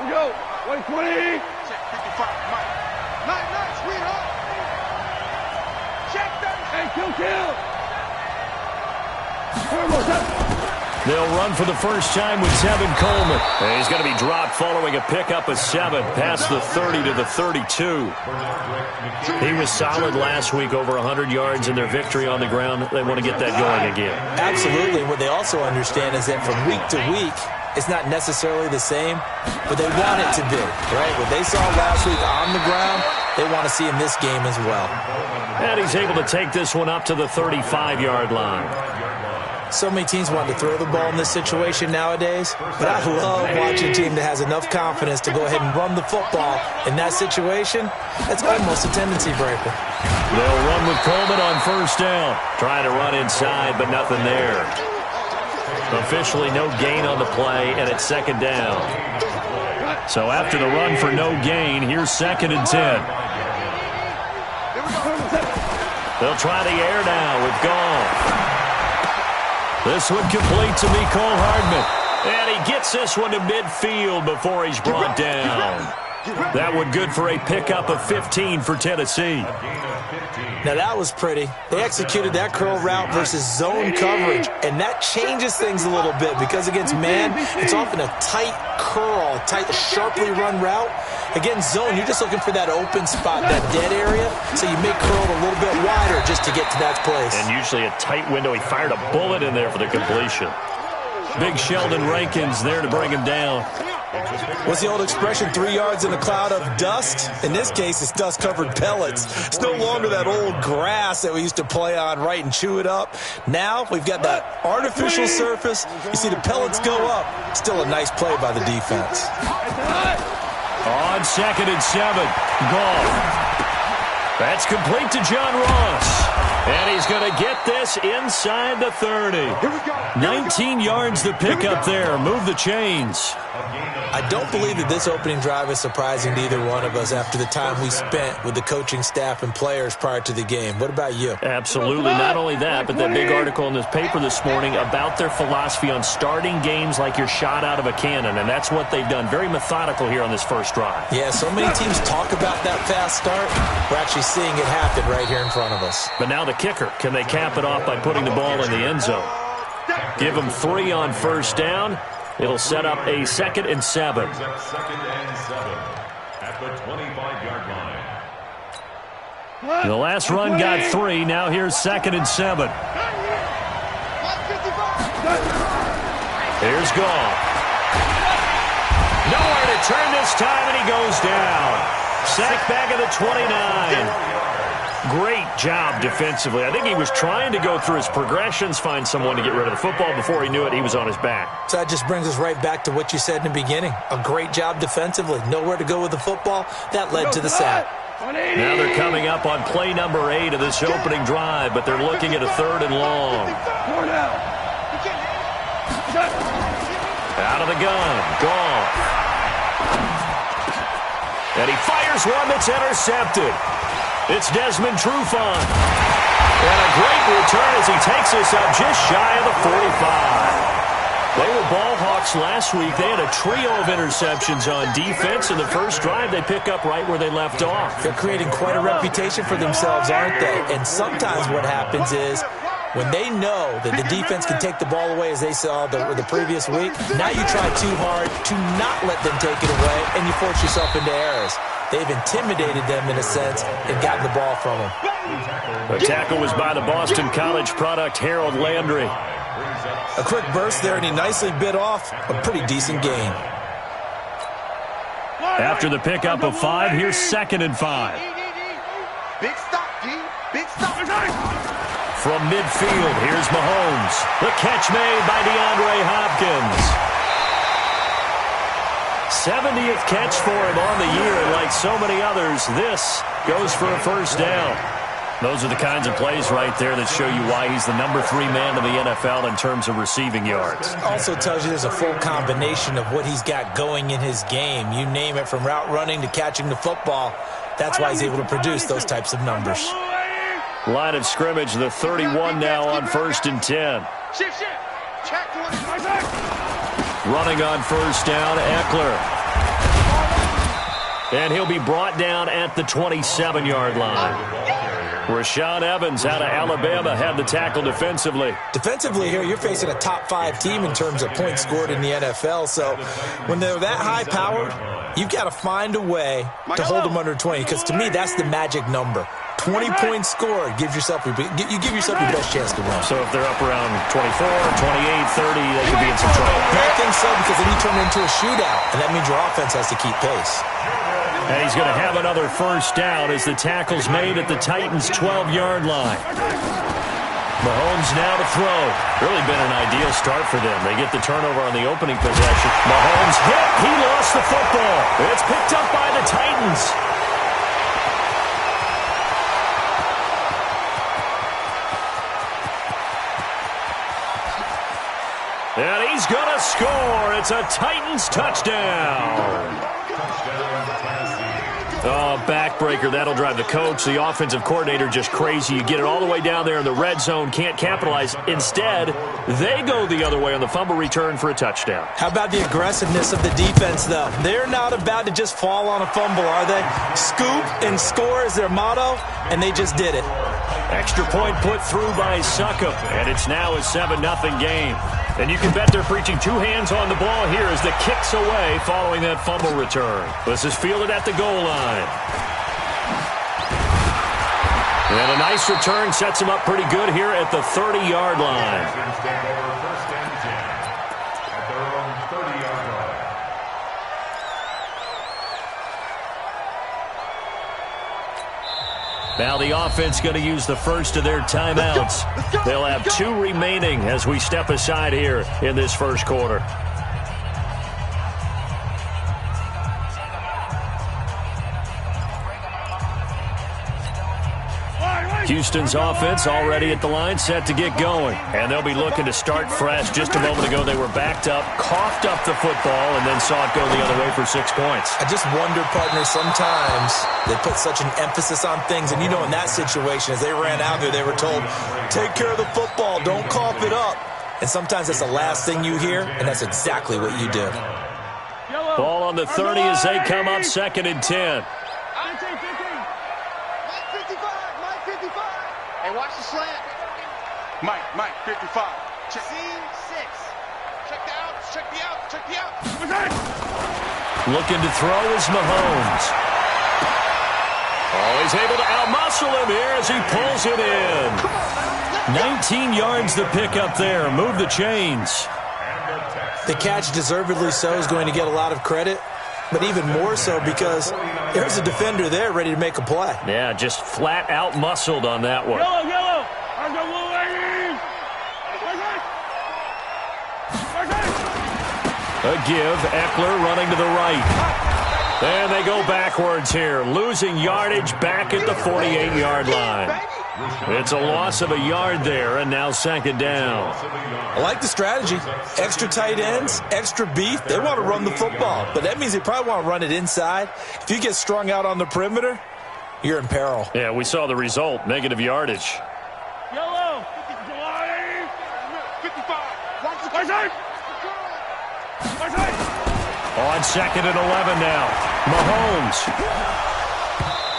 Go. 120. Check 55. Night, sweetheart. Check that. Hey, kill. They'll run for the first time with Tevin Coleman. And he's going to be dropped following a pickup of 7 past the 30 to the 32. He was solid last week, over 100 yards in their victory on the ground. They want to get that going again. Absolutely. What they also understand is that from week to week, it's not necessarily the same, but they want it to be, right? What they saw last week on the ground, they want to see in this game as well. And he's able to take this one up to the 35-yard line. So many teams want to throw the ball in this situation nowadays, but I love watching a team that has enough confidence to go ahead and run the football in that situation. That's almost a tendency breaker. They'll run with Coleman on first down. Trying to run inside, but nothing there. Officially no gain on the play, and it's second down. So after the run for no gain, here's 2nd and 10. They'll try the air now with Goff. This one complete to Mecole Hardman. And he gets this one to midfield before he's brought down. That one good for a pickup of 15 for Tennessee. Now that was pretty. They executed that curl route versus zone coverage, and that changes things a little bit because against man, it's often a tight curl, tight, sharply run route. Against zone, you're just looking for that open spot, that dead area, so you make curl a little bit wider just to get to that place. And usually a tight window. He fired a bullet in there for the completion. Big Sheldon Rankins there to bring him down. What's the old expression, 3 yards in a cloud of dust? In this case, it's dust-covered pellets. It's no longer that old grass that we used to play on, right, and chew it up. Now we've got that artificial surface. You see the pellets go up. Still a nice play by the defense. On 2nd and 7, Goff. That's complete to John Ross. And he's going to get this inside the 30. 19 yards to pick up there. Move the chains. I don't believe that this opening drive is surprising to either one of us after the time we spent with the coaching staff and players prior to the game. What about you? Absolutely. Not only that, but that big article in this paper this morning about their philosophy on starting games like you're shot out of a cannon, and that's what they've done. Very methodical here on this first drive. Yeah, so many teams talk about that fast start. We're actually seeing it happen right here in front of us. But now the kicker. Can they cap it off by putting the ball in the end zone? Give them 3 on first down. It'll set up a 2nd and 7. At the 25-yard line. The last run got 3. Now here's 2nd and 7. Here's Goff. Nowhere to turn this time, and he goes down. Sack back at the 29. Great job defensively. I think he was trying to go through his progressions, find someone to get rid of the football. Before he knew it, he was on his back. So that just brings us right back to what you said in the beginning. A great job defensively. Nowhere to go with the football. That led to the sack. Now they're coming up on play number 8 of this opening drive, but they're looking at a 3rd and long. Out of the gun. Goff. And he fires one that's intercepted. It's Desmond Trufant. And a great return as he takes us up just shy of the 45. They were ball hawks last week. They had a trio of interceptions on defense. In the first drive, they pick up right where they left off. They're creating quite a reputation for themselves, aren't they? And sometimes what happens is when they know that the defense can take the ball away, as they saw the previous week, now you try too hard to not let them take it away, and you force yourself into errors. They've intimidated them in a sense and gotten the ball from them. The tackle was by the Boston College product, Harold Landry. A quick burst there, and he nicely bit off a pretty decent gain. After the pickup of 5, here's 2nd and 5. Big stop, D. Big stop. From midfield, here's Mahomes. The catch made by DeAndre Hopkins. 70th catch for him on the year, and like so many others, this goes for a first down. Those are the kinds of plays right there that show you why he's the number 3 man in the NFL in terms of receiving yards. Also tells you there's a full combination of what he's got going in his game. You name it, from route running to catching the football. That's why he's able to produce those types of numbers. Line of scrimmage, the 31 now on 1st and 10. Check one. Running on first down, Eckler. And he'll be brought down at the 27-yard line. Rashaan Evans out of Alabama had the tackle defensively. Defensively here, you're facing a top-5 team in terms of points scored in the NFL. So when they're that high-powered, you've got to find a way to hold them under 20. Because to me, that's the magic number. 20 points scored gives yourself your best chance to win. So if they're up around 24, 28, 30, they could be in some trouble. I think so, because then you turn it into a shootout, and that means your offense has to keep pace. And he's going to have another first down as the tackle's made at the Titans' 12-yard line. Mahomes now to throw. Really been an ideal start for them. They get the turnover on the opening possession. Mahomes hit. He lost the football. It's picked up by the Titans. And he's going to score. It's a Titans touchdown. Oh, backbreaker. That'll drive the coach, the offensive coordinator, just crazy. You get it all the way down there in the red zone, can't capitalize. Instead, they go the other way on the fumble return for a touchdown. How about the aggressiveness of the defense, though? They're not about to just fall on a fumble, are they? Scoop and score is their motto, and they just did it. Extra point put through by Succop, and it's now a 7-0 game. And you can bet they're preaching two hands on the ball here as the kick's away following that fumble return. This is fielded at the goal line. And a nice return sets him up pretty good here at the 30-yard line. Now the offense going to use the first of their timeouts. They'll have 2 remaining as we step aside here in this first quarter. Houston's offense already at the line, set to get going. And they'll be looking to start fresh. Just a moment ago, they were backed up, coughed up the football, and then saw it go the other way for 6 points. I just wonder, partner, sometimes they put such an emphasis on things. And, you know, in that situation, as they ran out there, they were told, take care of the football, don't cough it up. And sometimes that's the last thing you hear, and that's exactly what you do. Ball on the 30 as they come up 2nd and 10. Hey, watch the slant. Mike, 55. Check. Seam 6. Check the outs, check the outs, check the outs. Looking to throw is Mahomes. Oh, he's able to outmuscle him here as he pulls it in. 19 yards to pick up there. Move the chains. The catch, deservedly so, is going to get a lot of credit. But even more so because there's a defender there ready to make a play. Yeah, just flat out muscled on that one. Yellow. A give, Eckler running to the right. And they go backwards here, losing yardage back at the 48-yard line. It's a loss of a yard there, and now 2nd down. I like the strategy. Extra tight ends, extra beef. They want to run the football, but that means they probably want to run it inside. If you get strung out on the perimeter, you're in peril. Yeah, we saw the result, negative yardage. Yellow. 55. On 2nd and 11 now. Mahomes.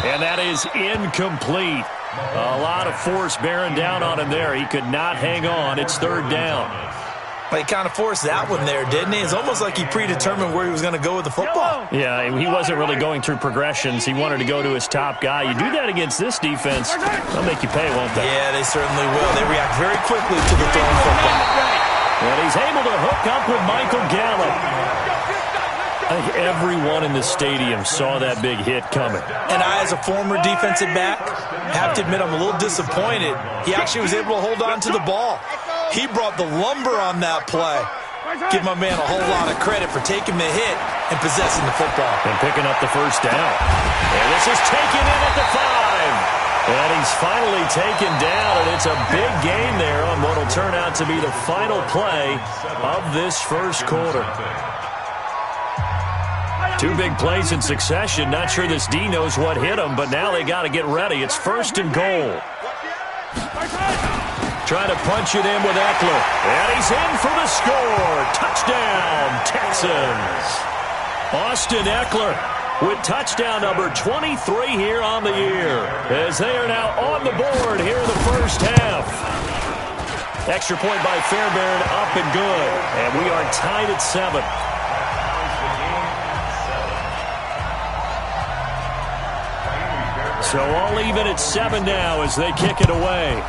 And that is incomplete. A lot of force bearing down on him there. He could not hang on. It's 3rd down. Well, he kind of forced that one there, didn't he? It's almost like he predetermined where he was going to go with the football. Yeah, he wasn't really going through progressions. He wanted to go to his top guy. You do that against this defense, they'll make you pay, won't they? Yeah, they certainly will. They react very quickly to the thrown football. And he's able to hook up with Michael Gallup. I think everyone in the stadium saw that big hit coming. And I, as a former defensive back, have to admit I'm a little disappointed. He actually was able to hold on to the ball. He brought the lumber on that play. Give my man a whole lot of credit for taking the hit and possessing the football. And picking up the first down. And this is taken in at the 5. And he's finally taken down, and it's a big gain there on what will turn out to be the final play of this first quarter. 2 big plays in succession. Not sure this D knows what hit him, but now they got to get ready. It's 1st and goal. Trying to punch it in with Eckler. And he's in for the score. Touchdown, Texans. Austin Eckler with touchdown number 23 here on the year, as they are now on the board here in the first half. Extra point by Fairbairn, up and good, and we are tied at 7. So all even at 7 now as they kick it away.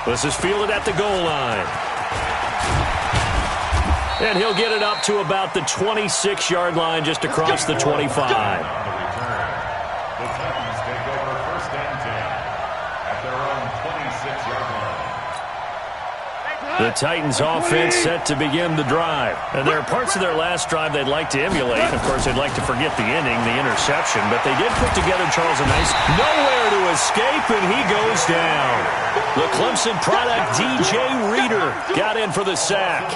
This is fielded at the goal line. And he'll get it up to about the 26-yard line, just across the 25. The Titans take over 1st and 10 at their own 26-yard line. The Titans offense set to begin the drive. And there are parts of their last drive they'd like to emulate. Of course, they'd like to forget the inning, the interception. But they did put together, Charles, a nice nowhere to escape, and he goes down. The Clemson product, DJ Reader, got in for the sack.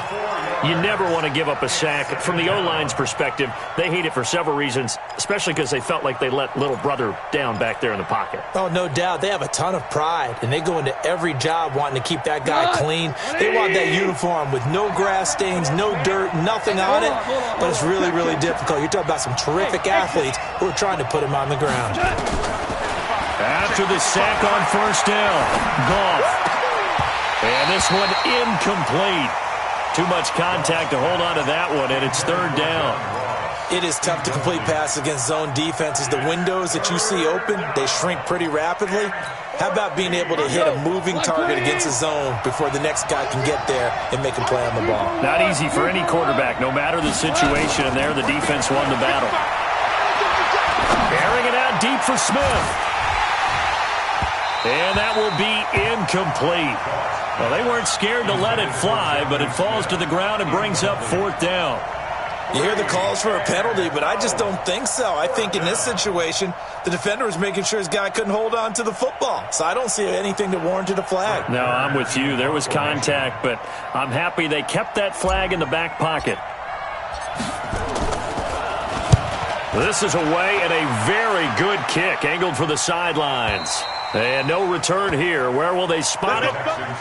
You never want to give up a sack. From the O-line's perspective, they hate it for several reasons, especially because they felt like they let little brother down back there in the pocket. Oh, no doubt. They have a ton of pride, and they go into every job wanting to keep that guy clean. They want that uniform with no grass stains, no dirt, nothing on it. But it's really, really difficult. You're talking about some terrific athletes who are trying to put him on the ground. After the sack on first down, Goff. And this one incomplete. Too much contact to hold on to that one, and it's 3rd down. It is tough to complete passes against zone defenses. The windows that you see open, they shrink pretty rapidly. How about being able to hit a moving target against a zone before the next guy can get there and make a play on the ball? Not easy for any quarterback, no matter the situation, and there the defense won the battle. Airing it out deep for Smith. And that will be incomplete. Well, they weren't scared to let it fly, but it falls to the ground and brings up 4th down. You hear the calls for a penalty, but I just don't think so. I think in this situation, the defender was making sure his guy couldn't hold on to the football. So I don't see anything that warranted a flag. No, I'm with you. There was contact, but I'm happy they kept that flag in the back pocket. This is away and a very good kick, angled for the sidelines. And no return here. Where will they spot it?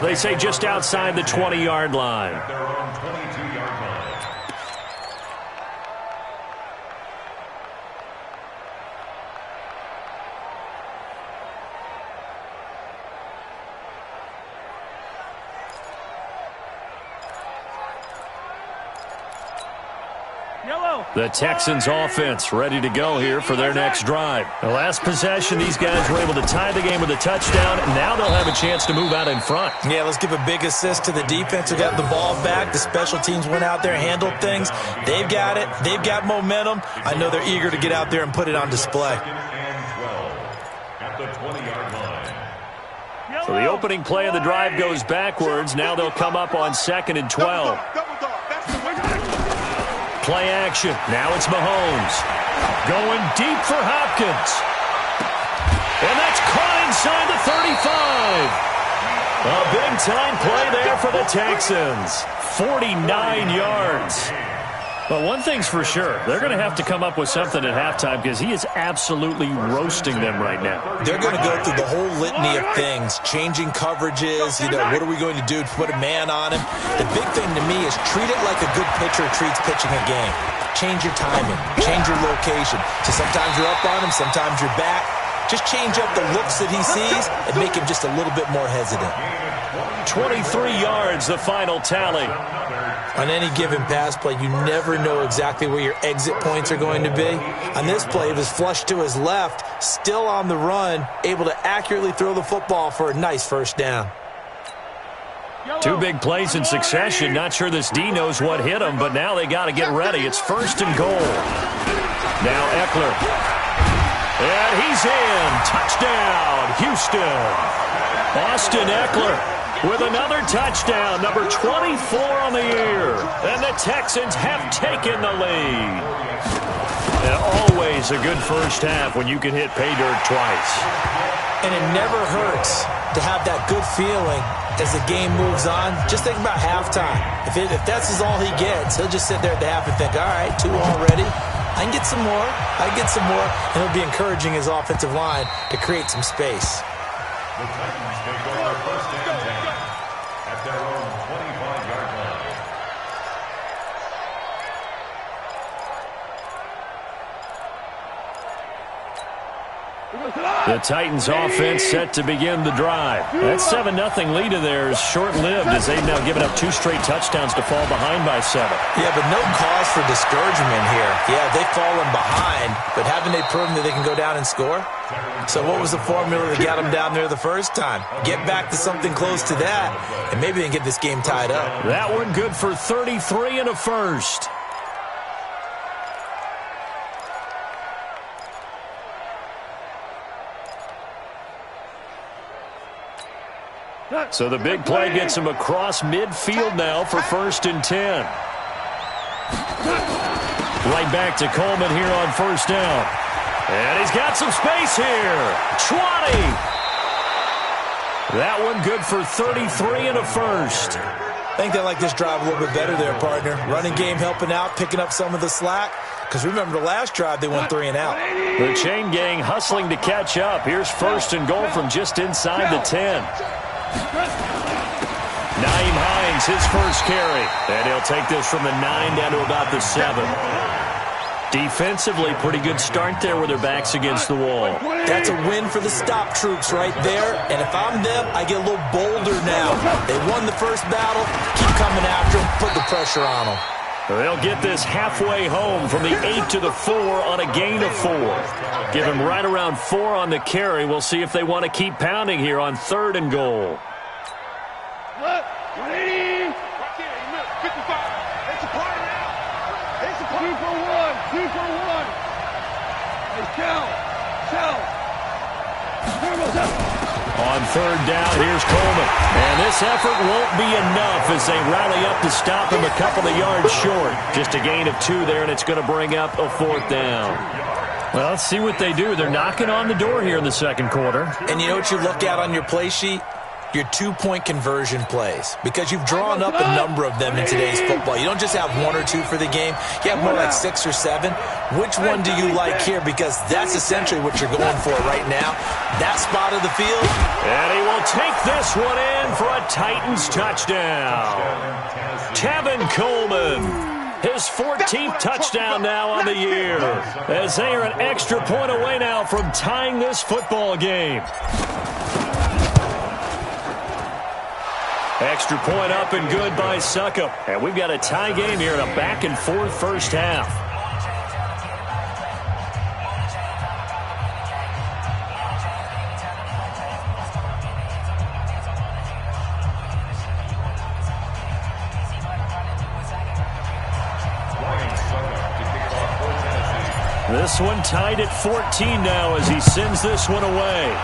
They say just outside the 20-yard line. Their own 22-yard line. The Texans offense ready to go here for their next drive. The last possession, these guys were able to tie the game with a touchdown, and now they'll have a chance to move out in front. Yeah, let's give a big assist to the defense who got the ball back. The special teams went out there, handled things. They've got it. They've got momentum. I know they're eager to get out there and put it on display. At the 20-yard line. So the opening play of the drive goes backwards. Now they'll come up on 2nd and 12. Play action. Now it's Mahomes. Going deep for Hopkins. And that's caught inside the 35. A big-time play there for the Texans. 49 yards. But one thing's for sure. They're going to have to come up with something at halftime because he is absolutely roasting them right now. They're going to go through the whole litany of things, changing coverages, what are we going to do to put a man on him? The big thing to me is treat it like a good pitcher treats pitching a game. Change your timing, change your location. So sometimes you're up on him, sometimes you're back. Just change up the looks that he sees and make him just a little bit more hesitant. 23 yards, the final tally. On any given pass play, you never know exactly where your exit points are going to be. On this play, it was flushed to his left, still on the run, able to accurately throw the football for a nice first down. 2 big plays in succession. Not sure this D knows what hit him, but now they got to get ready. It's 1st and goal. Now Eckler. And he's in. Touchdown, Houston. Austin Eckler with another touchdown, number 24 on the year. And the Texans have taken the lead. And always a good first half when you can hit pay dirt twice. And it never hurts to have that good feeling as the game moves on. Just think about halftime. If that's all he gets, he'll just sit there at the half and think, all right, 2 already. I can get some more. I can get some more. And he'll be encouraging his offensive line to create some space. The Titans take over 1st and 10 at their own 25-yard line. The Titans offense set to begin the drive. That 7-0 lead of theirs short-lived as they've now given up 2 straight touchdowns to fall behind by 7. Yeah, but no cause for discouragement here. Yeah, they've fallen behind, but haven't they proven that they can go down and score? So what was the formula that got them down there the first time? Get back to something close to that, and maybe they can get this game tied up. That one good for 33 and a first. So the big play gets him across midfield now for 1st and 10. Right back to Coleman here on 1st down. And he's got some space here. 20. That one good for 33 and a first. I think they like this drive a little bit better there, partner. Running game helping out, picking up some of the slack. Because remember the last drive, they went 3 and out. The chain gang hustling to catch up. Here's 1st and goal from just inside the 10. Naeem Hines, his first carry. And he'll take this from the 9 down to about the 7. Defensively, pretty good start there with their backs against the wall. That's a win for the stop troops right there. And if I'm them, I get a little bolder now. They won the first battle. Keep coming after them. Put the pressure on them. They'll get this halfway home from the 8 to the 4 on a gain of 4. Give them right around 4 on the carry. We'll see if they want to keep pounding here on 3rd and goal. 180. 55. It's a party now. It's a 2 for 1. 2 for 1. Hey, Shell. On 3rd down, here's Coleman. And this effort won't be enough as they rally up to stop him a couple of yards short. Just a gain of 2 there, and it's going to bring up a 4th down. Well, let's see what they do. They're knocking on the door here in the 2nd quarter. And you know what you look at on your play sheet? Your 2-point conversion plays, because you've drawn up a number of them in today's football. You don't just have 1 or 2 for the game. You have more like 6 or 7. Which one do you like here? Because that's essentially what you're going for right now. That spot of the field. And he will take this one in for a Titans touchdown. Tevin Coleman, his 14th touchdown now on the year, as they are an extra point away now from tying this football game. Extra point up and good by Succop. And we've got a tie game here in a back-and-forth first half. This one tied at 14 now as he sends this one away.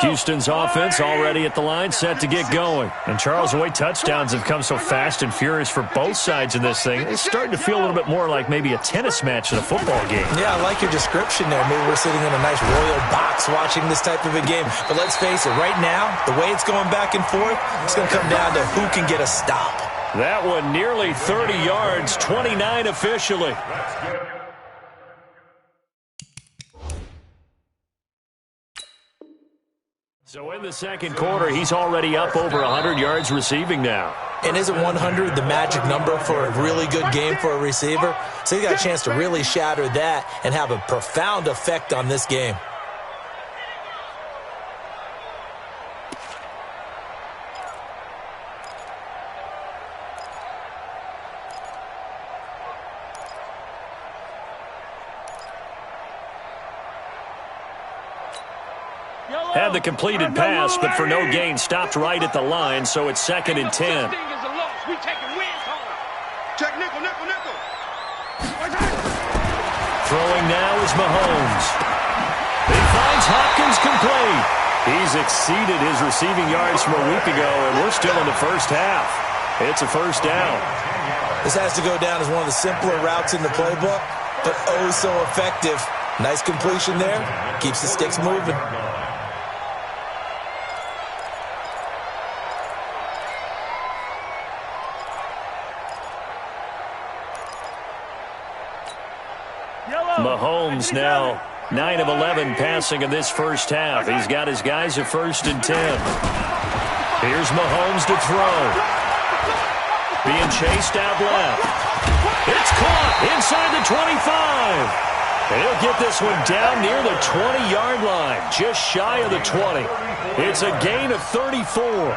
Houston's offense already at the line, set to get going. And Charles, the way touchdowns have come so fast and furious for both sides in this thing, it's starting to feel a little bit more like maybe a tennis match than a football game. Yeah, I like your description there. Maybe we're sitting in a nice royal box watching this type of a game. But let's face it, right now, the way it's going back and forth, it's going to come down to who can get a stop. That one nearly 30 yards, 29 officially. So in the 2nd quarter, he's already up over 100 yards receiving now. And isn't 100 the magic number for a really good game for a receiver? So he got a chance to really shatter that and have a profound effect on this game. Had the completed pass, but for no gain, stopped right at the line, so it's 2nd and 10. Throwing now is Mahomes. He finds Hopkins complete. He's exceeded his receiving yards from a week ago, and we're still in the first half. It's a 1st down. This has to go down as one of the simpler routes in the playbook, but oh so effective. Nice completion there. Keeps the sticks moving. Mahomes now 9 of 11 passing in this first half. He's got his guys at 1st and 10. Here's Mahomes to throw. Being chased out left. It's caught inside the 25. He'll get this one down near the 20-yard line, just shy of the 20. It's a gain of 34.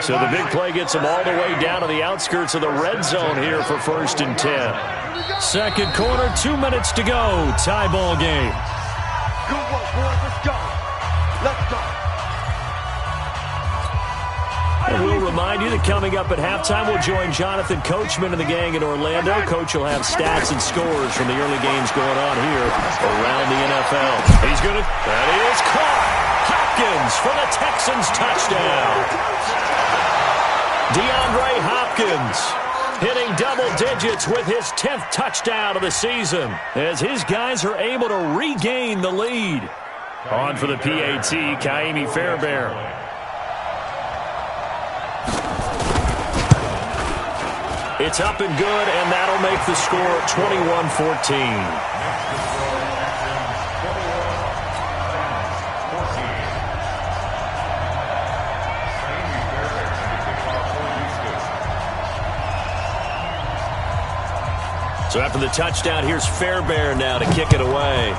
So the big play gets him all the way down to the outskirts of the red zone here for 1st and 10. Second quarter, 2 minutes to go. Tie ball game. Good work, boys. Let's go. Let's go. And we'll remind you that coming up at halftime, we'll join Jonathan Coachman and the gang in Orlando. Coach will have stats and scores from the early games going on here around the NFL. He's going to, that is caught. Hopkins for the Texans touchdown. DeAndre Hopkins hitting double digits with his 10th touchdown of the season as his guys are able to regain the lead. On for the PAT, Kaimi Fairbairn. It's up and good, and that'll make the score 21-14. So after the touchdown, here's Fairbairn now to kick it away.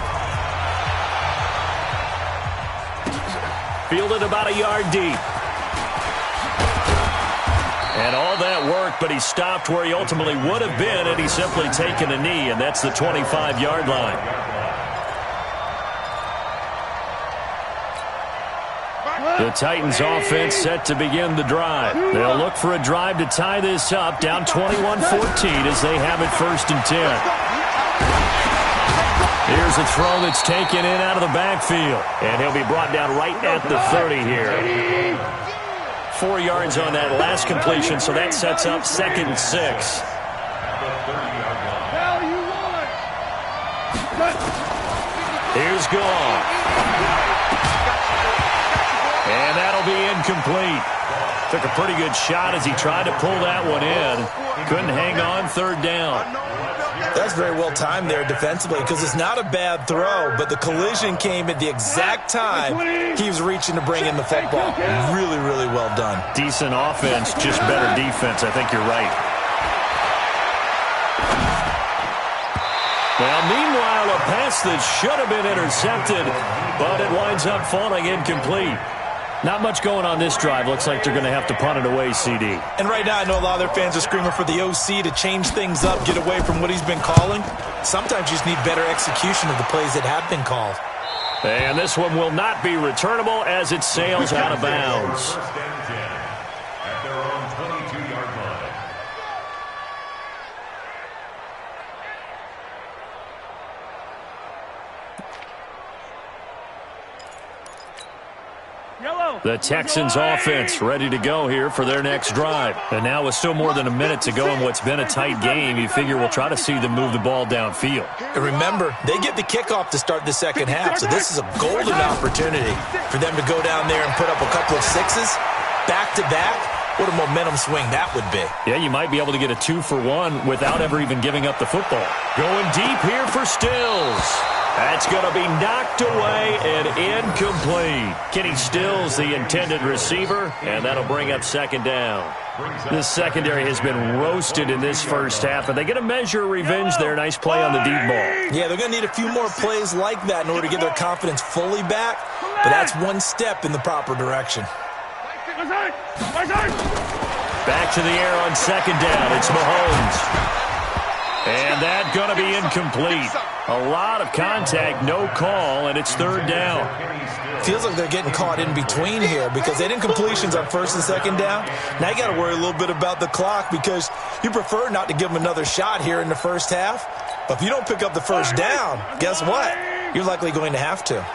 Fielded about a yard deep. And all that work, but he stopped where he ultimately would have been had he simply taken a knee, and that's the 25-yard line. The Titans offense set to begin the drive. They'll look for a drive to tie this up, down 21-14 as they have it 1st and 10. Here's a throw that's taken in out of the backfield, and he'll be brought down right at the 30 here. 4 yards on that last completion, so that sets up 2nd and 6. Here's Goff. And that'll be incomplete. Took a pretty good shot as he tried to pull that one in. Couldn't hang on, 3rd down. That's very well timed there defensively because it's not a bad throw, but the collision came at the exact time he was reaching to bring in the football. Really, really well done. Decent offense, just better defense. I think you're right. Well, meanwhile, a pass that should have been intercepted, but it winds up falling incomplete. Not much going on this drive. Looks like they're going to have to punt it away, CD. And right now, I know a lot of their fans are screaming for the OC to change things up, get away from what he's been calling. Sometimes you just need better execution of the plays that have been called. And this one will not be returnable as it sails out of bounds. First and 10 at their own 22-yard line. The Texans offense ready to go here for their next drive. And now with still more than a minute to go in what's been a tight game, you figure we'll try to see them move the ball downfield. And remember, they get the kickoff to start the second half, so this is a golden opportunity for them to go down there and put up a couple of sixes back-to-back. What a momentum swing that would be. Yeah, you might be able to get a 2-for-1 without ever even giving up the football. Going deep here for Stills. That's going to be knocked away and incomplete. Kenny Stills, the intended receiver, and that'll bring up 2nd down. This secondary has been roasted in this first half, and they get a measure of revenge there. Nice play on the deep ball. Yeah, they're going to need a few more plays like that in order to get their confidence fully back, but that's one step in the proper direction. Back to the air on 2nd down. It's Mahomes. And that's going to be incomplete. A lot of contact, no call, and it's 3rd down. Feels like they're getting caught in between here because they did incompletions on 1st and 2nd down. Now you got to worry a little bit about the clock because you prefer not to give them another shot here in the first half. But if you don't pick up the 1st down, guess what? You're likely going to have to.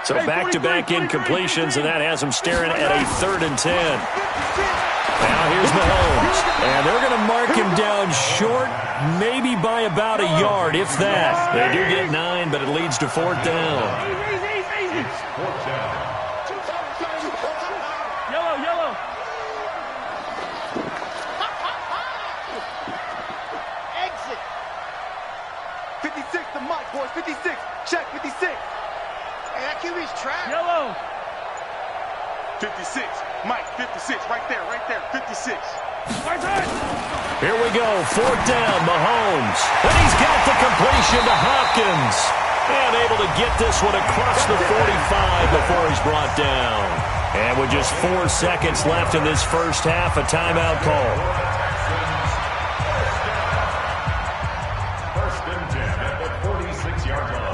So back-to-back incompletions, and that has them staring at a 3rd and 10. Now here's Mahomes, and they're going to mark him down short, maybe by about a yard, if that. They do get 9, but it leads to 4th down. Yellow. Exit. 56. boys. 56. Check, 56. Hey, that QB's trash. Yellow. 56. Mike, 56. Right there, 56. Here we go, 4th down, Mahomes. And he's got the completion to Hopkins. And able to get this one across the 45 before he's brought down. And with just 4 seconds left in this first half, a timeout call. First and 10 at the 46-yard line.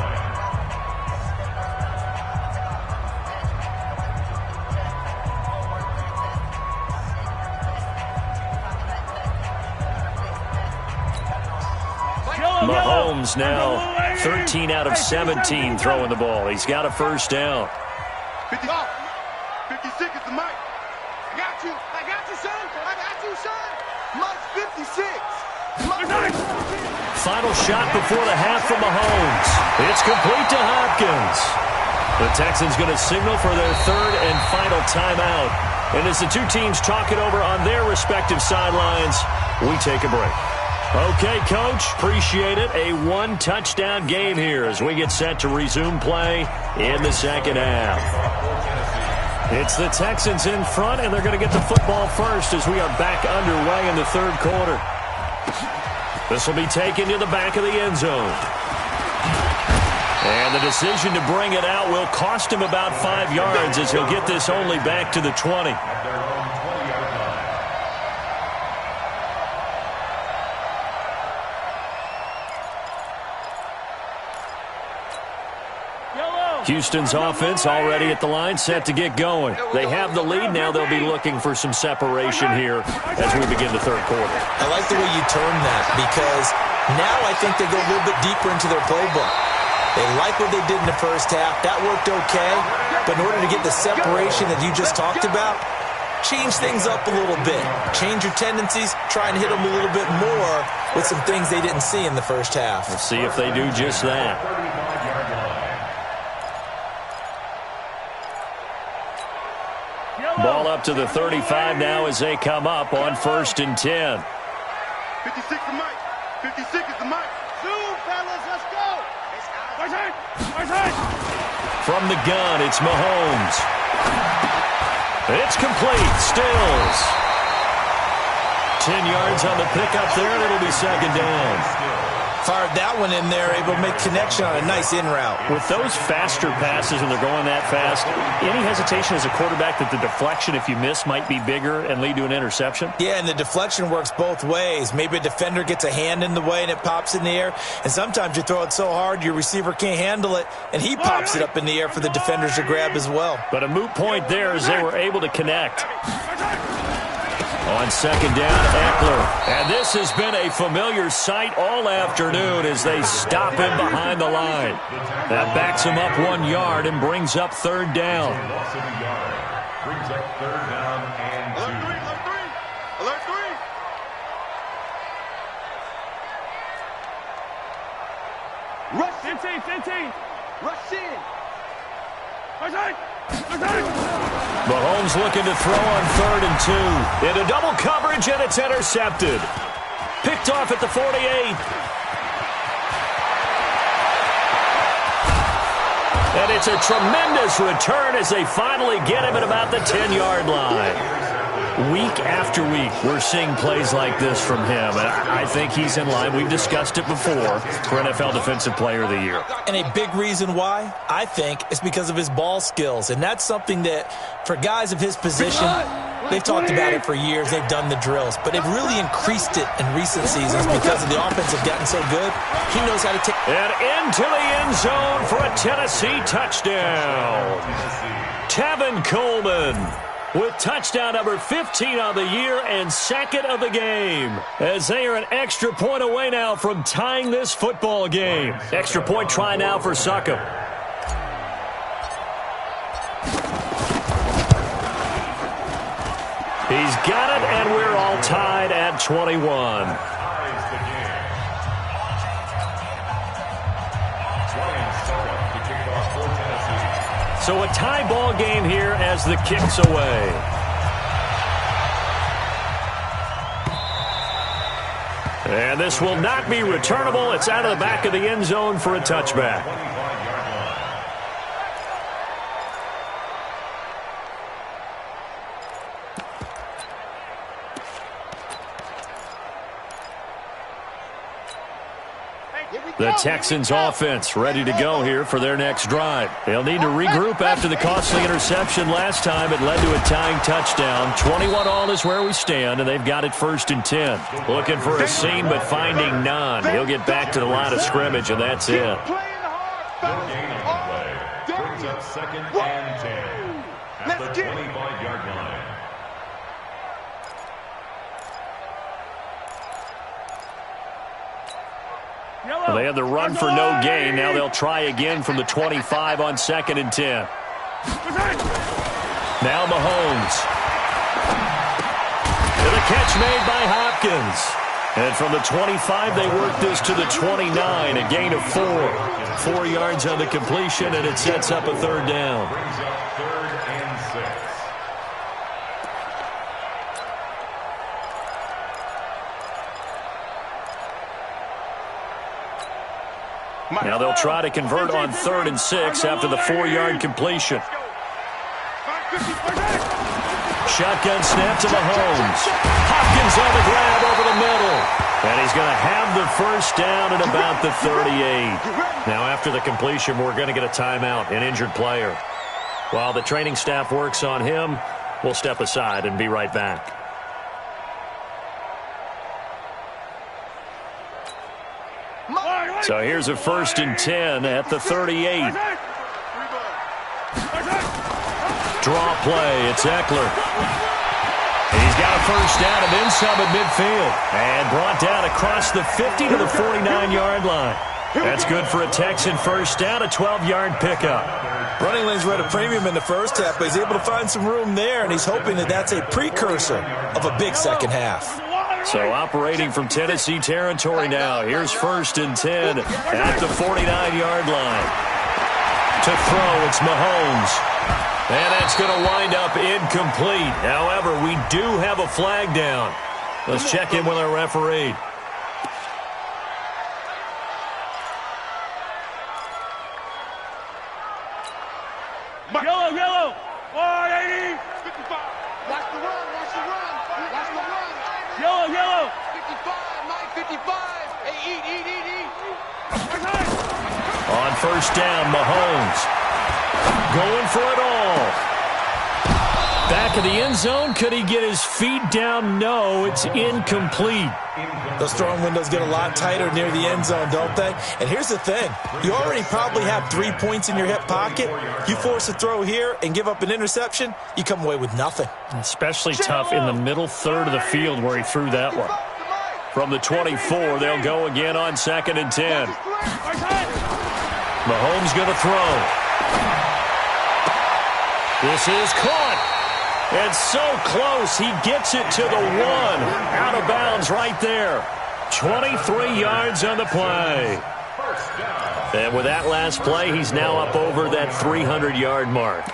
Mahomes now 13 out of 17 throwing the ball. He's got a first down. 56 is the Mike. I got you, son. I got you, son. Mike's 56. Final shot before the half from Mahomes. It's complete to Hopkins. The Texans going to signal for their 3rd and final timeout. And as the two teams talk it over on their respective sidelines, we take a break. Okay, Coach, appreciate it. A 1-touchdown game here as we get set to resume play in the second half. It's the Texans in front, and they're going to get the football first as we are back underway in the 3rd quarter. This will be taken to the back of the end zone. And the decision to bring it out will cost him about 5 yards as he'll get this only back to the 20. Houston's offense already at the line, set to get going. They have the lead. Now they'll be looking for some separation here as we begin the 3rd quarter. I like the way you term that because now I think they go a little bit deeper into their playbook. They like what they did in the first half. That worked okay. But in order to get the separation that you just talked about, change things up a little bit. Change your tendencies. Try and hit them a little bit more with some things they didn't see in the first half. Let's see if they do just that. Ball up to the 35 now as they come up on 1st and 10. 56 is Mike. 56 is the Mike. Zoom, fellas, let's go. From the gun, it's Mahomes. It's complete. Stills. 10 yards on the pickup there, and it'll be 2nd down. Fired that one in there, able to make connection on a nice in route. With those faster passes when they're going that fast, any hesitation as a quarterback that the deflection, if you miss, might be bigger and lead to an interception? Yeah, and the deflection works both ways. Maybe a defender gets a hand in the way and it pops in the air, and sometimes you throw it so hard your receiver can't handle it, and he pops it up in the air for the defenders to grab as well. But a moot point there as they were able to connect. On 2nd down, Eckler. And this has been a familiar sight all afternoon as they stop him behind the line. That backs him up 1 yard and brings up 3rd down. Brings up 3rd down and 2. Alert 3. Rush 15. Rush in. Mahomes looking to throw on 3rd and 2. Into double coverage, and it's intercepted. Picked off at the 48. And it's a tremendous return as they finally get him at about the 10-yard line. Week after week, we're seeing plays like this from him, and I think he's in line. We've discussed it before for NFL Defensive Player of the Year. And a big reason why, I think, is because of his ball skills, and that's something that, for guys of his position, they've talked about it for years. They've done the drills, but they've really increased it in recent seasons because of the offense have gotten so good. He knows how to take... And into the end zone for a Tennessee touchdown. Tevin Coleman with touchdown number 15 on the year and 2nd of the game, as they are an extra point away now from tying this football game. Extra point try now for Succop. He's got it, and we're all tied at 21. So a tie ball game here as the kick's away. And this will not be returnable. It's out of the back of the end zone for a touchback. The Texans offense ready to go here for their next drive. They'll need to regroup after the costly interception last time. It led to a tying touchdown. 21-all is where we stand, and they've got it 1st and 10. Looking for a seam, but finding none. He'll get back to the line of scrimmage, and that's it. No gain on the play. Brings up 2nd and 10 at the 25-yard line. Well, they had the run for no gain. Now they'll try again from the 25 on 2nd and 10. Now Mahomes. And the catch made by Hopkins. And from the 25, they work this to the 29, a gain of 4. 4 yards on the completion, and it sets up a 3rd down. Brings up 3rd and 6. Now they'll try to convert on 3rd and 6 after the 4-yard completion. Shotgun snap to Mahomes. Hopkins on the grab over the middle. And he's going to have the 1st down at about the 38. Now after the completion, we're going to get a timeout, an injured player. While the training staff works on him, we'll step aside and be right back. So here's a 1st and 10 at the 38. Draw play. It's Eckler. And he's got a 1st down and then some at midfield. And brought down across the 50 to the 49-yard line. That's good for a Texan 1st down, a 12-yard pickup. Running lanes were at a premium in the first half, but he's able to find some room there, and he's hoping that that's a precursor of a big second half. So operating from Tennessee territory now. Here's 1st and 10 at the 49-yard line. To throw, it's Mahomes. And that's going to wind up incomplete. However, we do have a flag down. Let's check in with our referee. Yellow, yellow. 180. 55. Watch the run, watch the run, watch the run. Yellow, yellow. 55, Mike, 55. Hey, eat. On 1st down, Mahomes going for it all. Back of the end zone. Could he get his feet down? No, it's incomplete. Those throwing windows get a lot tighter near the end zone, don't they? And here's the thing. You already probably have 3 points in your hip pocket. You force a throw here and give up an interception, you come away with nothing. Especially tough in the middle 3rd of the field where he threw that one. From the 24, they'll go again on 2nd and 10. Mahomes going to throw. This is caught. And so close, he gets it to the 1. Out of bounds right there. 23 yards on the play. And with that last play, he's now up over that 300-yard mark.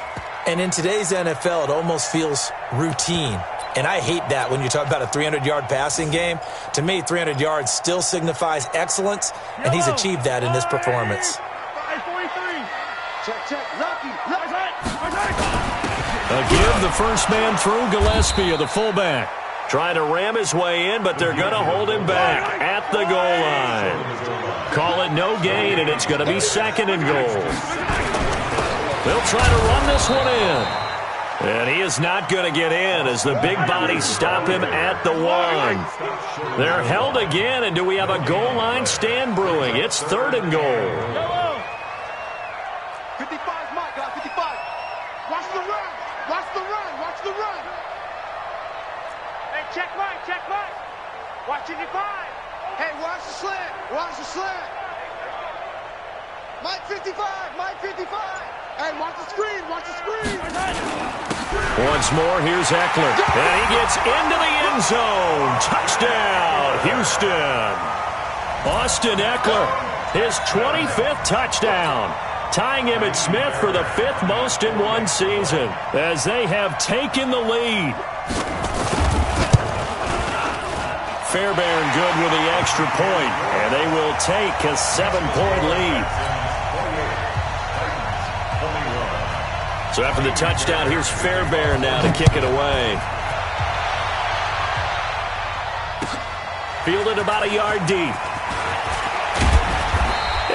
And in today's NFL, it almost feels routine. And I hate that when you talk about a 300-yard passing game. To me, 300 yards still signifies excellence, and he's achieved that in this performance. Check. Lucky. Again, the first man through, Gillespie of the fullback. Trying to ram his way in, but they're going to hold him back at the goal line. Call it no gain, and it's going to be 2nd and goal. They'll try to run this one in. And he is not going to get in as the big bodies stop him at the 1. They're held again, and do we have a goal line stand brewing? It's 3rd and goal. 55, Mike, 55. Watch the run. Watch the run. Watch the run. Hey, check Mike. Watching the 5. Hey, watch the slant. Watch the slant. Mike 55. Mike 55. Hey, watch the screen. Watch the screen. Once more, here's Eckler. And he gets into the end zone. Touchdown, Houston. Austin Eckler, his 25th touchdown. Tying Emmitt Smith for the 5th most in one season as they have taken the lead. Fairbairn good with the extra point, and they will take a 7-point lead. So after the touchdown, here's Fairbairn now to kick it away. Fielded about a yard deep.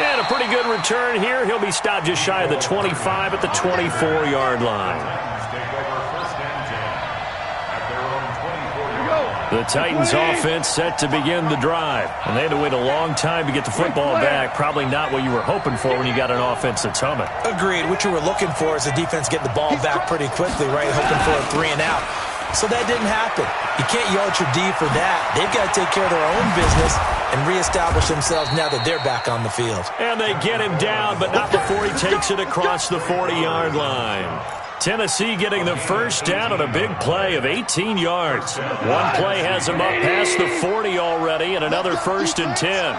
And a pretty good return here. He'll be stopped just shy of the 25 at the 24-yard line. The Titans offense set to begin the drive. And they had to wait a long time to get the football back. Probably not what you were hoping for when you got an offense that's humming. Agreed. What you were looking for is the defense getting the ball back pretty quickly, right? Hoping for a 3-and-out. So that didn't happen. You can't yell at your D for that. They've got to take care of their own business and reestablish themselves now that they're back on the field. And they get him down, but not before he takes it across the 40-yard line. Tennessee getting the first down on a big play of 18 yards. One play has him up past the 40 already, and another 1st and 10.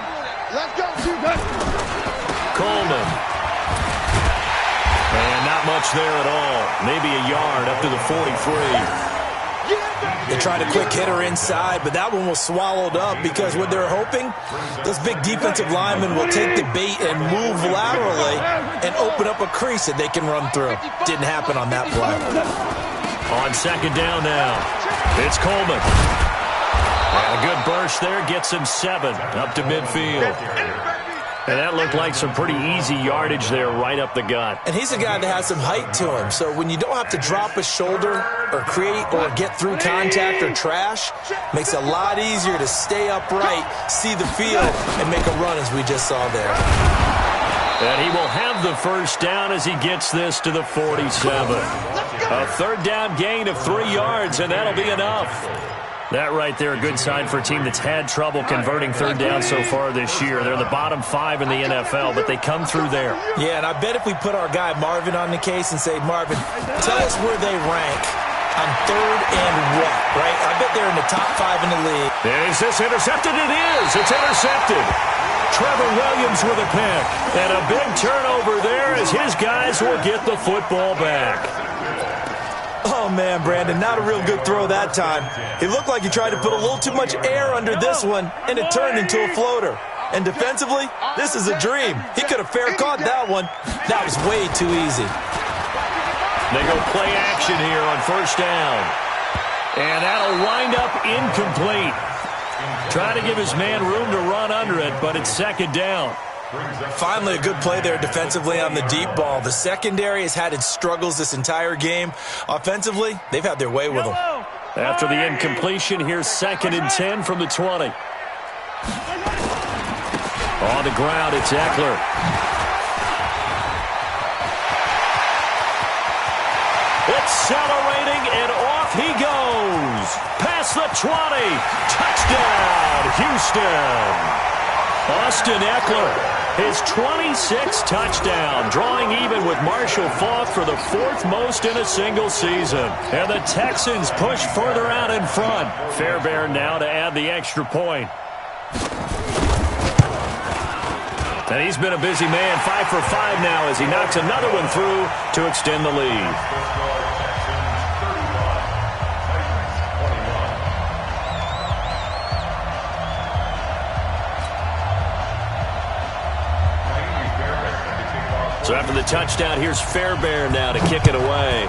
Let's go, Coleman. And not much there at all. Maybe a yard up to the 43. They tried a quick hitter inside, but that one was swallowed up because what they're hoping, those big defensive linemen will take the bait and move laterally and open up a crease that they can run through. Didn't happen on that play. On 2nd down now, it's Coleman. And a good burst there gets him 7 up to midfield. And that looked like some pretty easy yardage there right up the gut. And he's a guy that has some height to him. So when you don't have to drop a shoulder or create or get through contact or trash, makes it a lot easier to stay upright, see the field, and make a run as we just saw there. And he will have the first down as he gets this to the 47. A 3rd down gain of 3 yards, and that'll be enough. That right there, a good sign for a team that's had trouble converting 3rd down so far this year. They're in the bottom 5 in the NFL, but they come through there. Yeah, and I bet if we put our guy Marvin on the case and say, Marvin, tell us where they rank on 3rd and what, right? I bet they're in the top 5 in the league. Is this intercepted? It is. It's intercepted. Trevor Williams with a pick. And a big turnover there as his guys will get the football back. Oh, man, Brandon, not a real good throw that time. It looked like he tried to put a little too much air under this one, and it turned into a floater. And defensively, this is a dream. He could have fair caught that one. That was way too easy. They go play action here on 1st down. And that'll wind up incomplete. Trying to give his man room to run under it, but it's 2nd down. Finally, a good play there defensively on the deep ball. The secondary has had its struggles this entire game. Offensively, they've had their way with them. After the incompletion, here's 2nd and 10 from the 20. On the ground, it's Eckler. Accelerating, and off he goes. Past the 20. Touchdown, Houston. Austin Eckler. His 26th touchdown, drawing even with Marshall Faulk for the 4th most in a single season. And the Texans push further out in front. Fairbairn now to add the extra point. And he's been a busy man, 5 for 5 now as he knocks another one through to extend the lead. So after the touchdown, here's Fairbairn now to kick it away.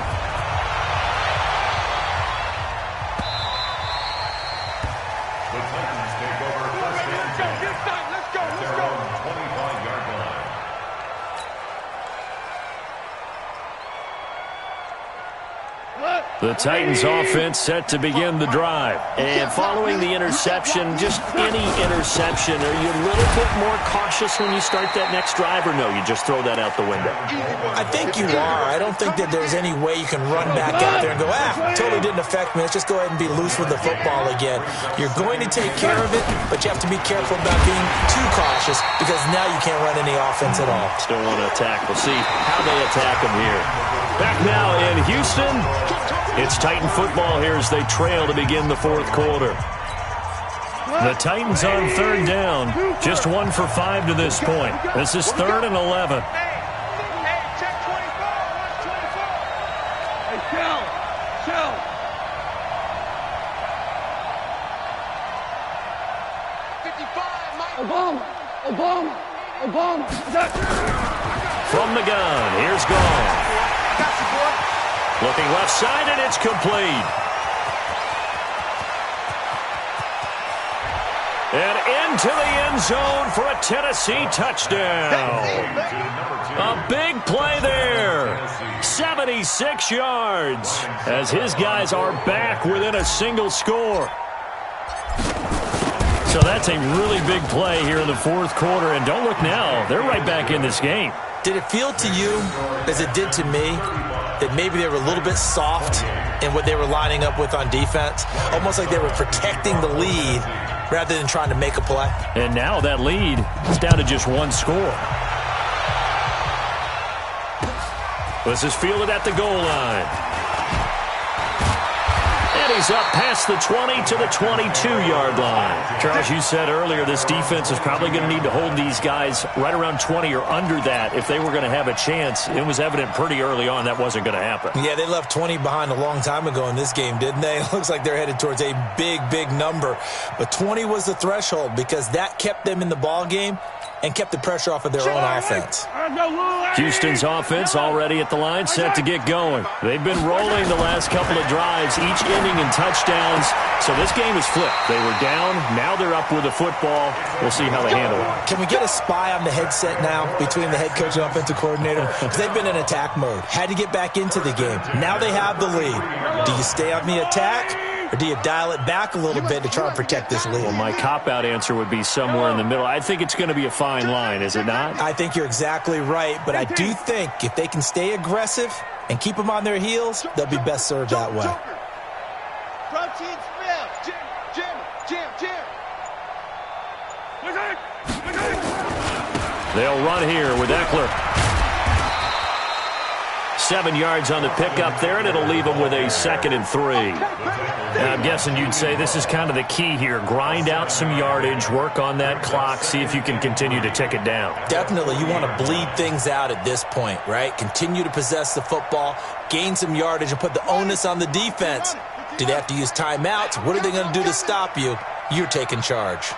The Titans take over 1st and 10. Let's go. At their own 25-yard line. The Titans offense set to begin the drive. And following the interception, just any interception, are you a little bit more cautious when you start that next drive, or no, you just throw that out the window? I think you are. I don't think that there's any way you can run back out there and go, totally didn't affect me. Let's just go ahead and be loose with the football again. You're going to take care of it, but you have to be careful about being too cautious because now you can't run any offense at all. Still want to attack. We'll see how they attack them here. Back now in Houston, it's Titan football here as they trail to begin the 4th quarter. The Titans on 3rd down, just 1 for 5 to this point. This is 3rd and 11. Obama. From the gun, here's Gone. Got you, boy. Looking left side, and it's complete. And into the end zone for a Tennessee touchdown. A big play there. 76 yards as his guys are back within a single score. So that's a really big play here in the fourth quarter. And don't look now, they're right back in this game. Did it feel to you, as it did to me, that maybe they were a little bit soft in what they were lining up with on defense? Almost like they were protecting the lead rather than trying to make a play. And now that lead is down to just one score. This is fielded at the goal line. And he's up past the 20 to the 22-yard line. Charles, you said earlier this defense is probably going to need to hold these guys right around 20 or under that if they were going to have a chance. It was evident pretty early on that wasn't going to happen. Yeah, they left 20 behind a long time ago in this game, didn't they? It looks like they're headed towards a big, big number. But 20 was the threshold because that kept them in the ball game and kept the pressure off of their own offense. Houston's offense already at the line, set to get going. They've been rolling the last couple of drives, each ending in touchdowns. So this game is flipped. They were down, now they're up with the football. We'll see how they handle it. Can we get a spy on the headset now between the head coach and offensive coordinator? Because they've been in attack mode. Had to get back into the game. Now they have the lead. Do you stay on the attack? Or do you dial it back a little bit to try and protect this lead? Well, my cop-out answer would be somewhere in the middle. I think it's going to be a fine line, is it not? I think you're exactly right, but I do think if they can stay aggressive and keep them on their heels, they'll be best served that way. Protein spell. Jim. They'll run here with Eckler. 7 yards on the pickup there, and it'll leave them with a 2nd and 3. Now, I'm guessing you'd say this is kind of the key here. Grind out some yardage, work on that clock, see if you can continue to tick it down. Definitely, you want to bleed things out at this point, right? Continue to possess the football, gain some yardage, and put the onus on the defense. Do they have to use timeouts? What are they going to do to stop you? You're taking charge.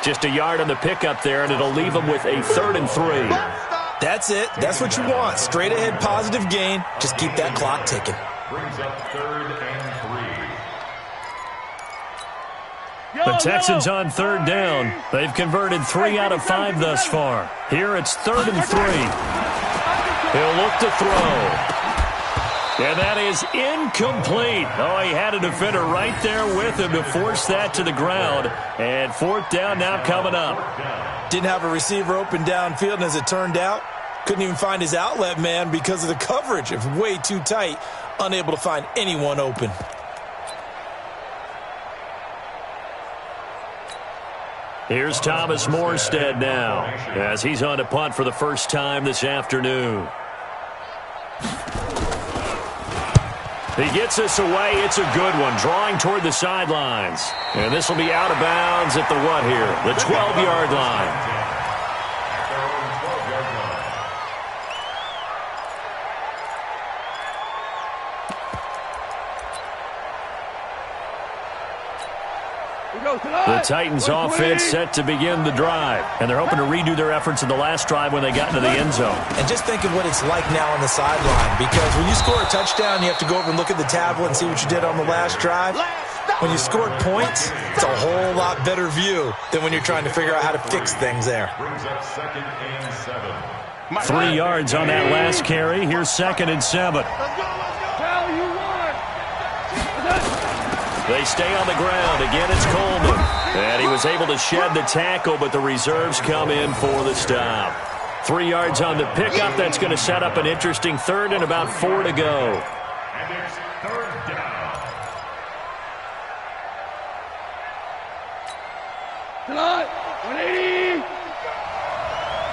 Just a yard on the pickup there, and it'll leave them with a 3rd and 3. That's it. That's what you want. Straight ahead, positive gain. Just keep that clock ticking. Brings up 3rd and 3. The Texans on 3rd down. They've converted 3 out of 5 thus far. Here it's 3rd and 3. He'll look to throw. And that is incomplete. Oh, he had a defender right there with him to force that to the ground. And 4th down now coming up. Didn't have a receiver open downfield, and as it turned out, couldn't even find his outlet man because of the coverage. It was way too tight, unable to find anyone open. Here's Thomas Morstead now as he's on to punt for the first time this afternoon. He gets this away. It's a good one. Drawing toward the sidelines. And this will be out of bounds at the what here? The 12-yard line. The Titans offense set to begin the drive. And they're hoping to redo their efforts in the last drive when they got into the end zone. And just think of what it's like now on the sideline. Because when you score a touchdown, you have to go over and look at the tablet and see what you did on the last drive. When you scored points, it's a whole lot better view than when you're trying to figure out how to fix things there. Brings up 2nd and 7. 3 yards on that last carry. Here's 2nd and 7. They stay on the ground. Again, it's Coleman. And he was able to shed the tackle, but the reserves come in for the stop. 3 yards on the pickup. That's going to set up an interesting 3rd and about 4 to go. And it's 3rd down. Tonight, 180.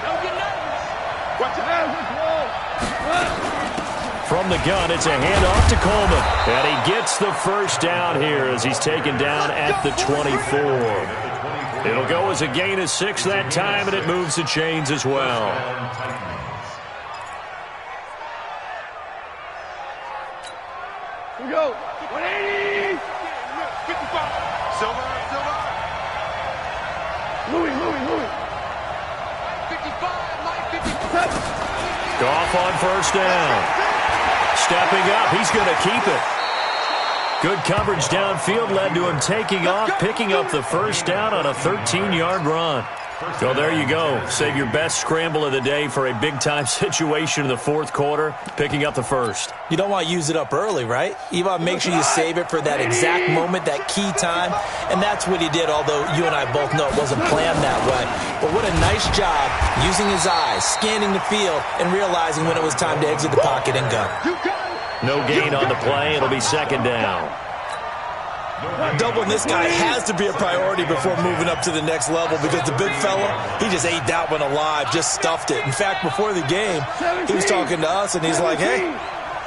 Don't get nervous. Watch it out. From the gun, it's a handoff to Coleman. And he gets the first down here as he's taken down at the 24. It'll go as a gain of 6 that time, and it moves the chains as well. Here we go. 180. Silver. Louis. 55, Mike 55. Goff on first down. Stepping up, he's going to keep it. Good coverage downfield led to him taking off, picking up the first down on a 13-yard run. So there you go. Save your best scramble of the day for a big-time situation in the fourth quarter, picking up the first. You don't want to use it up early, right? You want to make sure you save it for that exact moment, that key time. And that's what he did, although you and I both know it wasn't planned that way. But what a nice job using his eyes, scanning the field, and realizing when it was time to exit the pocket and go. No gain on the play. It'll be second down. Doubling this guy has to be a priority before moving up to the next level because the big fella, he just ate that one alive, just stuffed it. In fact, before the game, he was talking to us, and he's like, hey,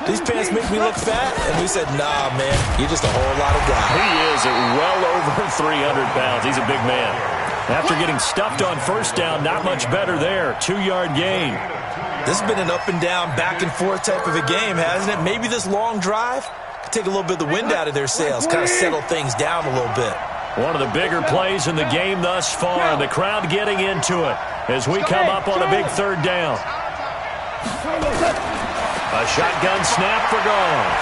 these pants make me look fat? And we said, nah, man, you're just a whole lot of guy. He is at well over 300 pounds. He's a big man. After getting stuffed on first down, not much better there. 2-yard gain. This has been an up-and-down, back-and-forth type of a game, hasn't it? Maybe this long drive take a little bit of the wind out of their sails, kind of settle things down a little bit. One of the bigger plays in the game thus far, and the crowd getting into it as we come up on a big third down. A shotgun snap for Goff.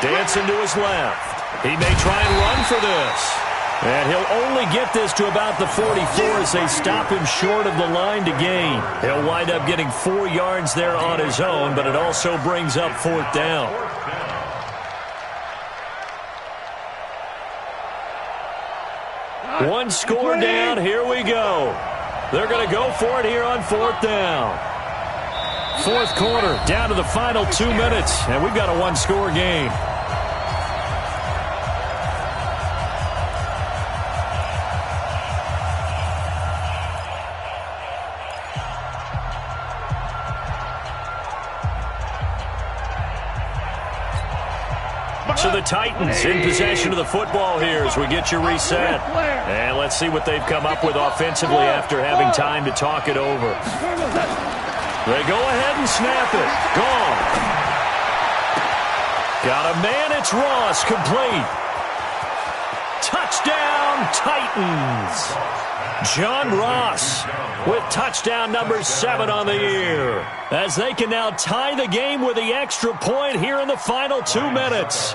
Dancing to his left. He may try and run for this. And he'll only get this to about the 44 as they stop him short of the line to gain. He'll wind up getting 4 yards there on his own, but it also brings up fourth down. One score down. Here we go. They're going to go for it here on fourth down. Fourth quarter, down to the final 2 minutes, and we've got a one-score game. So the Titans in possession of the football here as we get you reset. And let's see what they've come up with offensively after having time to talk it over. They go ahead and snap it. Gone. Got a man. It's Ross. Complete. Touchdown, Titans. John Ross with touchdown number 7 on the year, as they can now tie the game with the extra point here in the final 2 minutes.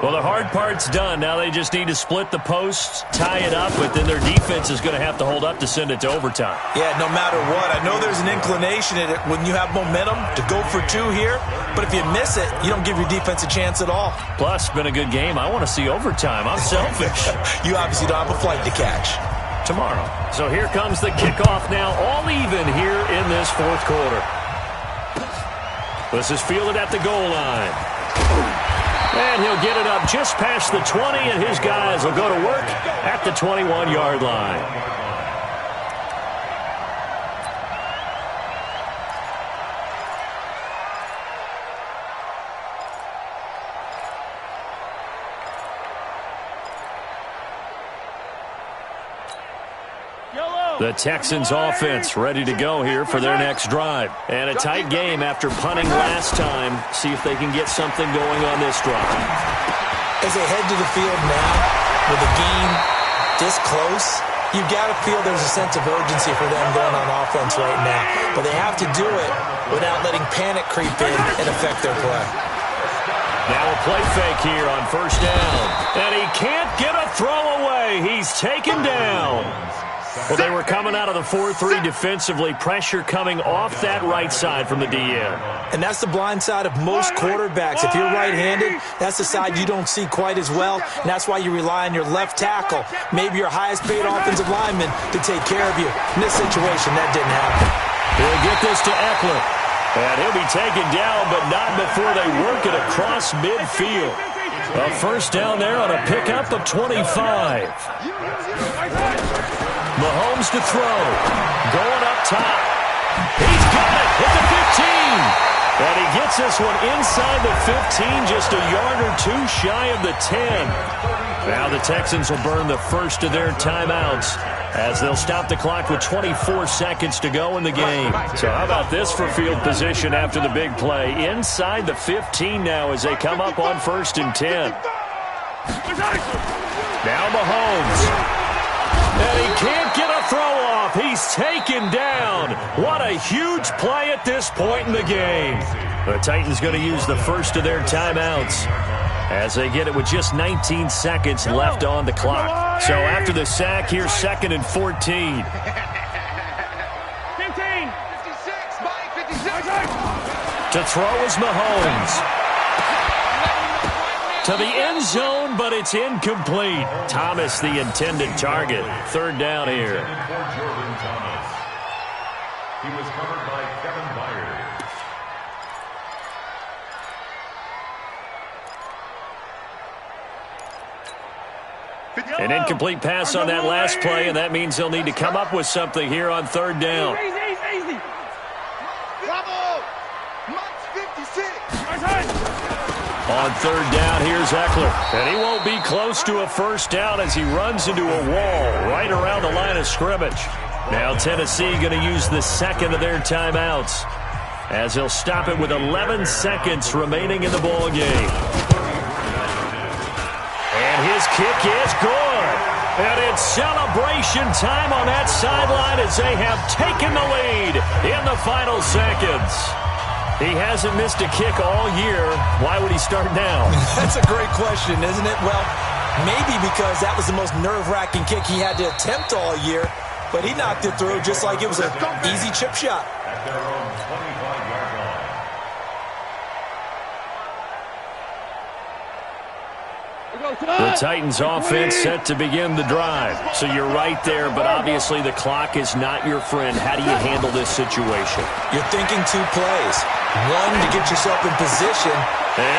Well, the hard part's done. Now they just need to split the posts, tie it up, but then their defense is going to have to hold up to send it to overtime. Yeah, no matter what. I know there's an inclination in it when you have momentum to go for 2 here, but if you miss it, you don't give your defense a chance at all. Plus, it's been a good game. I want to see overtime. I'm selfish. You obviously don't have a flight to catch. Tomorrow. So here comes the kickoff now, all even here in this fourth quarter. This is fielded at the goal line. And he'll get it up just past the 20, and his guys will go to work at the 21-yard line. The Texans offense ready to go here for their next drive. And a tight game after punting last time. See if they can get something going on this drive. As they head to the field now, with the game this close, you've got to feel there's a sense of urgency for them going on offense right now. But they have to do it without letting panic creep in and affect their play. Now a play fake here on first down. And he can't get a throw away. He's taken down. Well, they were coming out of the 4-3 defensively. Pressure coming off that right side from the DN. And that's the blind side of most quarterbacks. If you're right-handed, that's the side you don't see quite as well. And that's why you rely on your left tackle, maybe your highest-paid offensive lineman, to take care of you. In this situation, that didn't happen. He'll get this to Eckler. And he'll be taken down, but not before they work it across midfield. A first down there on a pickup of 25. Mahomes to throw. Going up top. He's got it at the 15. And he gets this one inside the 15, just a yard or 2 shy of the 10. Now the Texans will burn the first of their timeouts as they'll stop the clock with 24 seconds to go in the game. So how about this for field position after the big play? Inside the 15 now as they come up on 1st and 10. Now Mahomes. And he can't get a throw off. He's taken down. What a huge play at this point in the game. The Titans going to use the first of their timeouts as they get it with just 19 seconds left on the clock. So after the sack, here's 2nd and 14. 15. 56, Mike, 56. To throw is Mahomes. To the end zone, but it's incomplete. Thomas, the intended target. 3rd down here. He was covered by Kevin Byard. An incomplete pass on that last play, and that means they'll need to come up with something here on 3rd down. Easy. Bravo. Mike's 56. On 3rd down, here's Eckler. And he won't be close to a 1st down as he runs into a wall right around the line of scrimmage. Now Tennessee going to use the 2nd of their timeouts as they'll stop it with 11 seconds remaining in the ball game. And his kick is good. And it's celebration time on that sideline as they have taken the lead in the final seconds. He hasn't missed a kick all year. Why would he start now? That's a great question, isn't it? Well, maybe because that was the most nerve-wracking kick he had to attempt all year, but he knocked it through just like it was an easy chip shot. At their own 25-yard line. The Titans offense set to begin the drive. So you're right there, but obviously the clock is not your friend. How do you handle this situation? You're thinking 2 plays. One, to get yourself in position. And,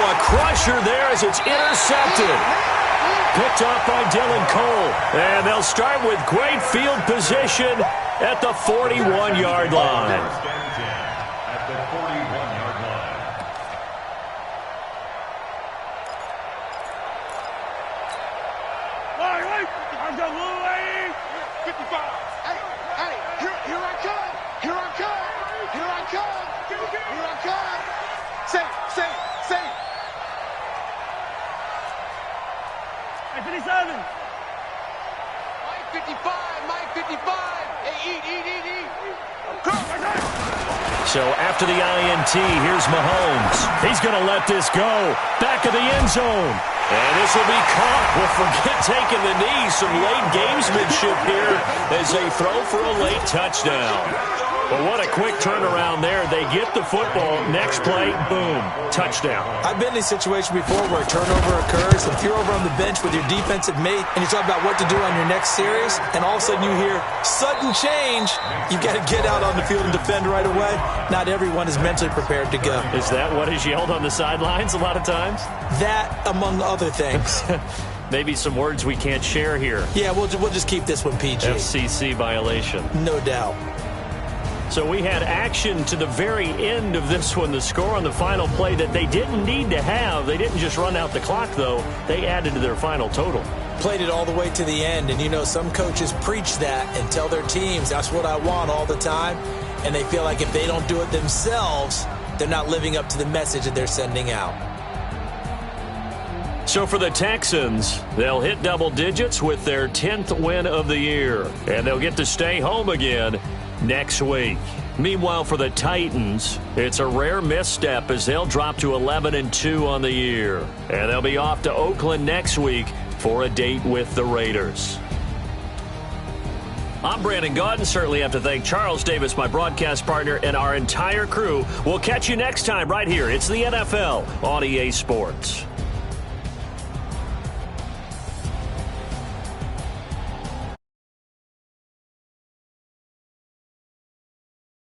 a crusher there as it's intercepted. Picked off by Dylan Cole. And they'll start with great field position at the 41-yard line. At the 41-yard line. All right. I'm the little lady. 55. Hey, here I come. Here I come. Here I come. Here I come. Say. Hey, 57. Mike 55. Hey, eat. Come. So after the INT, here's Mahomes. He's going to let this go. Back of the end zone. And this will be caught. Well, forget taking the knee. Some late gamesmanship here as they throw for a late touchdown. But what a quick turnaround there. They get the football. Next play, boom, touchdown. I've been in a situation before where a turnover occurs. If you're over on the bench with your defensive mate and you talk about what to do on your next series, and all of a sudden you hear sudden change, you've got to get out on the field and defend right away. Not everyone is mentally prepared to go. Is that what is yelled on the sidelines a lot of times? That, among other things. Maybe some words we can't share here. Yeah, we'll just keep this one PG. FCC violation. No doubt. So we had action to the very end of this one. The score on the final play that they didn't need to have. They didn't just run out the clock, though. They added to their final total. Played it all the way to the end. And, you know, some coaches preach that and tell their teams, that's what I want all the time. And they feel like if they don't do it themselves, they're not living up to the message that they're sending out. So for the Texans, they'll hit double digits with their 10th win of the year. And they'll get to stay home again next week. Meanwhile, for the Titans, it's a rare misstep as they'll drop to 11-2 on the year. And they'll be off to Oakland next week for a date with the Raiders. I'm Brandon Gaudin. Certainly have to thank Charles Davis, my broadcast partner, and our entire crew. We'll catch you next time right here. It's the NFL on EA Sports.